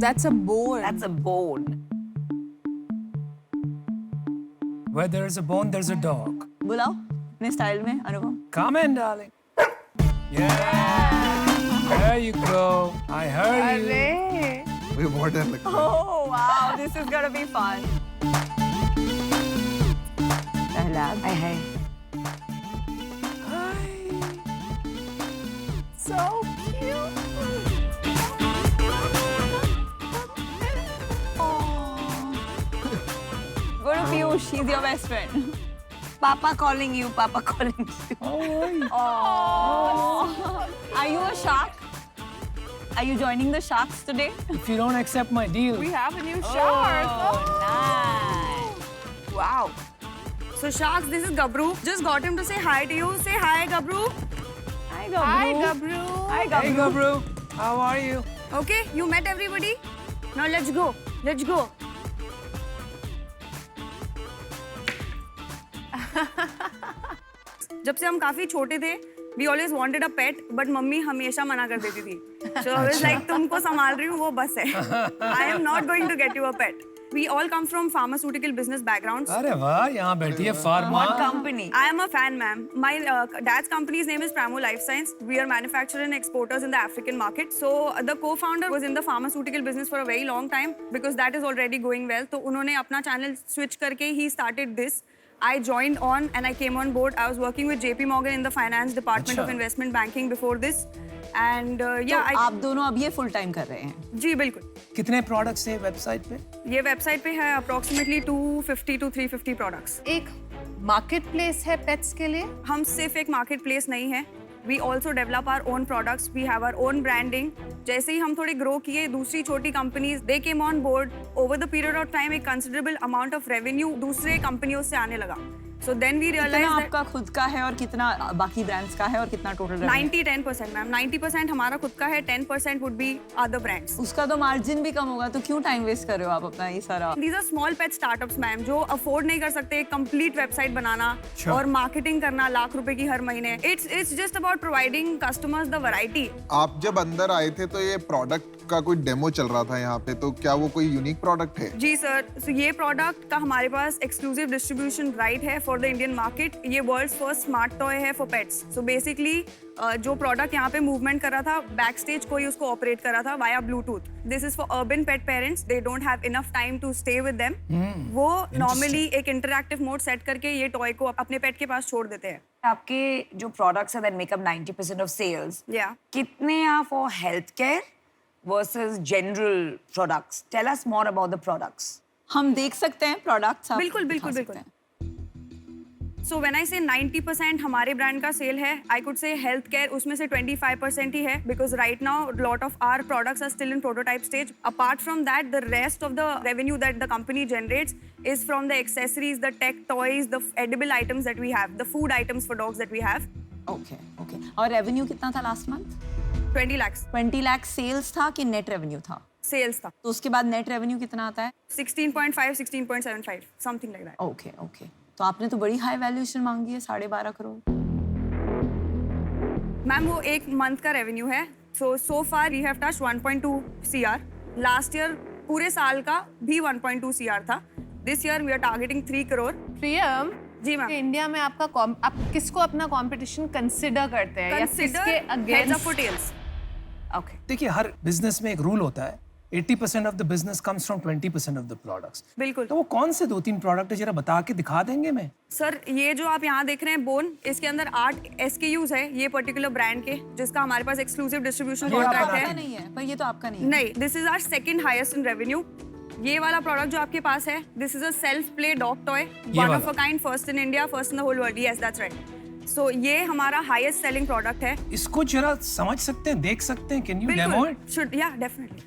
That's a bone. That's a bone. Where there is a bone, there's a dog. बुलाओ अपने style में अनुपम. Come in, darling. Yeah. There you go. I heard you. अरे मुझे बहुत डर लगता है. Oh wow, this is gonna be fun. Prahlad. Hi. So cute. Go to Piyush, he's your best friend. Papa calling you, Papa calling you. Oh. Are you a shark? Are you joining the sharks today? If you don't accept my deal, We have a new shark. Oh, nice. Wow. So Sharks, this is Gabru. Just got him to say hi to you. Say hi, Gabru. Hi, Gabru. Hi, Gabru. Hi, hey Gabru. Gabru, how are you? Okay, you met everybody. Now let's go. Let's go. जब से हम काफी छोटे थे, we always wanted a pet, but mummy हमेशा मना कर देती थी. So I was like, तुमको संभाल रही हूँ वो बस है. I am not going to get you a pet. We all come from pharmaceutical business backgrounds. अरे वाह, यहाँ बैठी है pharma. What company? I am a fan, ma'am. My dad's company's name is Pramo Life Science. We are manufacturers and exporters in the African market. So the co-founder was in the pharmaceutical business for a very long time because that is already going well. तो उन्होंने अपना channel switch करके he started this. I joined on and I came on board. I was working with JP Morgan in the finance department of अच्छा. investment banking before this. And yeah, तो आप दोनों अब ये full time कर रहे हैं. जी बिल्कुल. कितने products है वेबसाइट पे? ये वेबसाइट पे है approximately 250 to 350 products. एक मार्केट प्लेस है पेट्स के लिए. हम सिर्फ एक मार्केट प्लेस नहीं है. We also develop our own products. We have our own branding. जैसे ही हम थोड़े ग्रो किए, दूसरी छोटी companies they came on board. Over the period of time, एक considerable amount of revenue दूसरे कंपनियों से आने लगा. So then we कितना realized that आपका खुद का है और कितना बाकी ब्रांड्स का है और कितना टोटल revenue? 90-10% मैम. 90% हमारा खुद का है, 10% would be other brands. उसका तो मार्जिन भी कम होगा, तो क्यों टाइम वेस्ट कर रहे हो आप अपना ये सारा? These are small pet startups ma'am जो अफोर्ड नहीं कर सकते कंप्लीट वेबसाइट बनाना और मार्केटिंग करना लाख रुपए की हर महीने. It's just about providing customers the variety. आप जब अंदर आए थे तो ये प्रोडक्ट का कोई डेमो चल रहा था यहाँ पे, तो क्या वो कोई यूनिक प्रोडक्ट है? जी सर. So ये प्रोडक्ट का हमारे पास एक्सक्लूसिव डिस्ट्रीब्यूशन राइट है फॉर द इंडियन मार्केट. ये वर्ल्ड्स फर्स्ट स्मार्ट टॉय है फॉर पेट्स. सो बेसिकली जो प्रोडक्ट यहाँ पे मूवमेंट कर रहा था, बैक स्टेज कोई उसको ऑपरेट कर रहा था via bluetooth. This is for urban pet parents. They don't have enough time to stay with them. वो नॉर्मली एक इंटरैक्टिव मोड सेट करके ये टॉय को अपने पेट के पास छोड़ देते हैं. आपके जो प्रोडक्ट्स हैं that make up 90% of sales, या कितने हैं for healthcare versus general products? Tell us more about the products. हम देख सकते हैं प्रोडक्ट्स. बिल्कुल बिल्कुल बिल्कुल. सो व्हेन आई से 90% हमारे ब्रांड का सेल है, I could say health care उसमें से 25% ही है because right now lot of our products are still in prototype stage. Apart from that the rest of the revenue that the company generates is from the accessories, the tech toys, the edible items that we have, the food items for dogs that we have. Okay. और revenue कितना था last month? 20 lakhs 20 lakh sales था कि net revenue था? sales था. तो उसके बाद नेट रेवेन्यू कितना आता है? 16.5 16.75 something like that. ओके. तो आपने तो बड़ी हाई वैल्यूएशन मांगी है, 12.5 करोड़. मैम वो एक मंथ का रेवेन्यू है. so far we have touched 1.2 CR. Last year पूरे साल का भी 1.2 CR था. This year we are targeting 3 crore. Priyam, जी मैम. इंडिया में आपका आप किसको अपना कंपटीशन कंसिडर करते हैं या किसके Consider heads up against? for tails. Okay. देखिए हर बिजनेस में एक रूल होता है. 80% of the business comes from 20% of the products. बिल्कुल. तो वो कौन से 2-3 प्रोडक्ट है जरा बता के दिखा देंगे मैं. सर ये जो आप यहाँ देख रहे हैं बोन, इसके अंदर 8 SKUs है ये पर्टिकुलर ब्रांड के, जिसका हमारे पास एक्सक्लूसिव डिस्ट्रीब्यूशन कॉन्ट्रैक्ट आपका है. नहीं है, पर ये तो आपका नहीं है. नहीं, this is our second highest in revenue. ये वाला प्रोडक्ट जो आपके पास है, this is a self play dog toy, one of a kind, first in India, first in the whole world. Yes that's right. So ये हमारा highest selling product है. इसको जरा समझ सकते हैं, देख सकते हैं. Can you demo it? बिल्कुल. शुड या डेफिनेटली.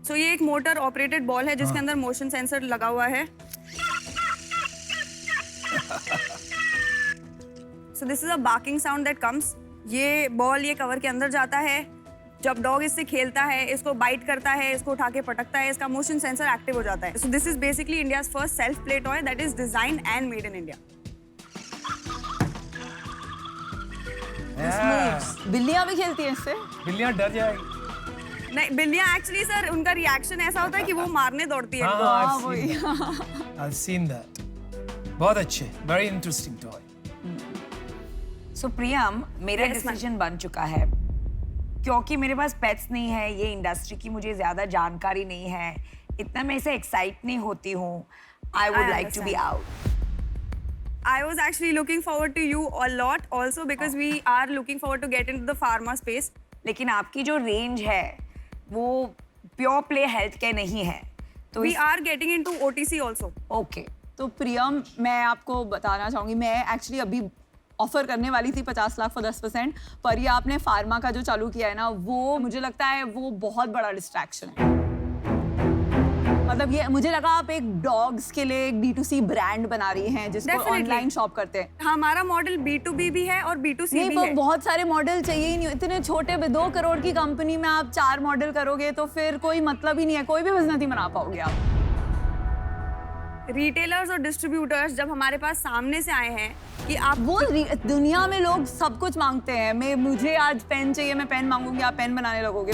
सो ये एक मोटर ऑपरेटेड बॉल है जिसके अंदर मोशन सेंसर लगा हुआ है. So this is a barking sound that comes. ये बॉल ये कवर के अंदर जाता है. जब डॉग इससे खेलता है, इसको बाइट करता है, इसको उठा के पटकता है, इसका मोशन सेंसर एक्टिव हो जाता है. So this is basically India's first self play toy that is design and made in India. बिल्लियां भी खेलती हैं इससे? बिल्लियां डर जाएगी। नहीं, बिल्लियां एक्चुअली सर उनका रिएक्शन ऐसा होता है कि वो मारने दौड़ती है। हाँ, I've seen that. बहुत अच्छे, very interesting toy. सो प्रियम, मेरा Yes, ma'am. डिसीजन बन चुका है क्योंकि मेरे पास पेट्स नहीं है, ये इंडस्ट्री की मुझे ज्यादा जानकारी नहीं है, इतना मैं इसे एक्साइट नहीं होती हूँ. I would like to be understand. Out. I was actually looking forward to you a lot also because we are looking forward to get into the pharma space. लेकिन आपकी जो रेंज है वो प्योर प्ले हेल्थ केयर नहीं है, तो We are getting into OTC also. Okay. तो प्रियम, मैं आपको बताना चाहूँगी, मैं एक्चुअली अभी ऑफर करने वाली थी 50 लाख for 10%, पर ये आपने फार्मा का जो चालू किया है ना, वो मुझे लगता है वो बहुत बड़ा डिस्ट्रैक्शन है. मतलब ये मुझे लगा आप एक डॉग्स के लिए एक D2C ब्रांड बना रही हैं जिसको Definitely. ऑनलाइन शॉप करते हैं. हमारा मॉडल B2B भी है और B2C नहीं, भी पर है. बहुत सारे मॉडल चाहिए ही नहीं. इतने छोटे 2 करोड़ की कंपनी में आप 4 मॉडल करोगे तो फिर कोई मतलब ही नहीं है, कोई भी बिजनेस नहीं बना पाओगे आप. रिटेलर्स और डिस्ट्रीब्यूटर्स जब हमारे पास सामने से आए हैं कि आप वो दुनिया में लोग सब कुछ मांगते हैं. मुझे आज पेन चाहिए, मैं पेन मांगूंगी, आप पेन बनाने लगोगे.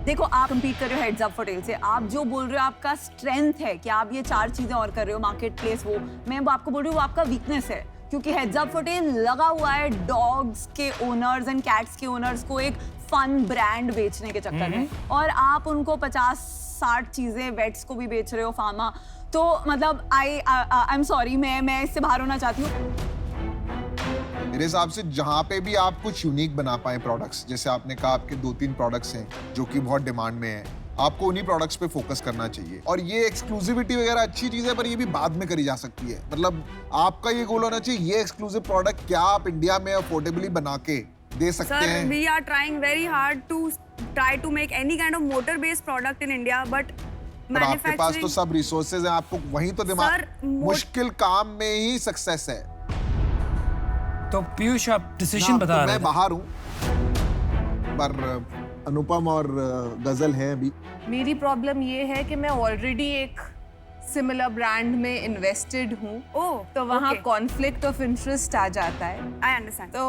देखो, आप compete कर रहे हो हेड्स अप फॉर टेल से. आप जो बोल रहे हो आपका स्ट्रेंथ है कि आप ये 4 चीजें और कर रहे हो, मार्केट प्लेस, वो मैं आपको बोल रही हूँ वो आपका वीकनेस है. क्योंकि हेड्स अप फॉर टेल लगा हुआ है डॉग्स के ओनर्स एंड कैट्स के ओनर्स को एक फन ब्रांड बेचने के चक्कर में, और आप उनको 50-60 चीजें वेट्स को भी बेच रहे हो, फार्मा. तो मतलब आई एम सॉरी, मैं इससे बाहर होना चाहती हूँ. मेरे हिसाब से जहाँ पे भी आप कुछ यूनिक बना पाए प्रोडक्ट्स, जैसे आपने कहा आपके 2-3 प्रोडक्ट्स हैं जो कि बहुत डिमांड में है, आपको उन्हीं प्रोडक्ट्स पे फोकस करना चाहिए. और ये एक्सक्लूसिविटी वगैरह अच्छी चीज है, पर ये भी बाद में करी जा सकती है. मतलब आपका ये गोल होना चाहिए, ये एक्सक्लूसिव प्रोडक्ट क्या आप इंडिया में अफोर्डेबली बना के दे सकते सर, हैं. we are trying very hard to try to make any kind of motor based product in India, but पर आपके पास तो manufacturing. सब रिसोर्सेज हैं, आपको वहीं तो दिमाग. Sir, मुश्किल काम में ही सक्सेस है. तो पीयूष, आप डिसीजन ना, बता तो रहे मैं थे. बाहर हूँ, पर अनुपम और गजल हैं अभी. मेरी प्रॉब्लम ये है कि मैं ऑलरेडी एक सिमिलर ब्रांड में इन्वेस्टेड हूँ, Oh, तो वहाँ okay. कॉन्फ्लिक्ट ऑफ इंटरेस्ट आ जाता है. I understand. तो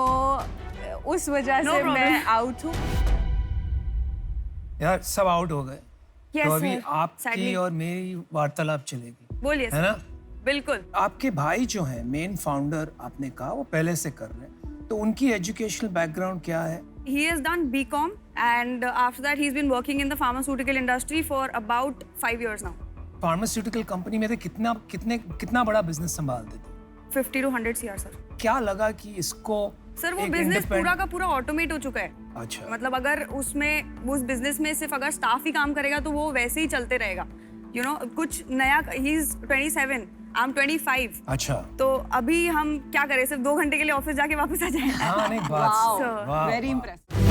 उस वजह No से problem. मैं आउट हूँ. यार सब आउट हो गए. Yes, तो अभी sir. आपकी Sadly. और मेरी वार्तालाप चलेगी, बोलिए है सर. ना? बिल्कुल. आपके भाई जो हैं, मेन फाउंडर, आपने कहा वो पहले से कर रहे हैं, तो उनकी एजुकेशनल बैकग्राउंड क्या है? He has done BCom and after that he's been working in the pharmaceutical industry for about 5 years now. Pharmaceutical company में थे, कितना बड़ा बिजनेस संभालते थे? 50 to 100 CR सर. क्या लगा कि इसको सर वो एक बिजनेस independent- पूरा का पूरा ऑटोमेट हो चुका है. अच्छा. मतलब अगर उसमें उस बिजनेस में सिर्फ अगर स्टाफ ही काम करेगा तो वो वैसे ही चलते रहेगा. यू नो, कुछ नया. He is 27, I am 25. अच्छा. तो अभी हम क्या करें, सिर्फ 2 घंटे के लिए ऑफिस जाके वापस आ जाए. हाँ, नहीं बात. Sir, वाह, वेरी वाह. इंप्रेसिव.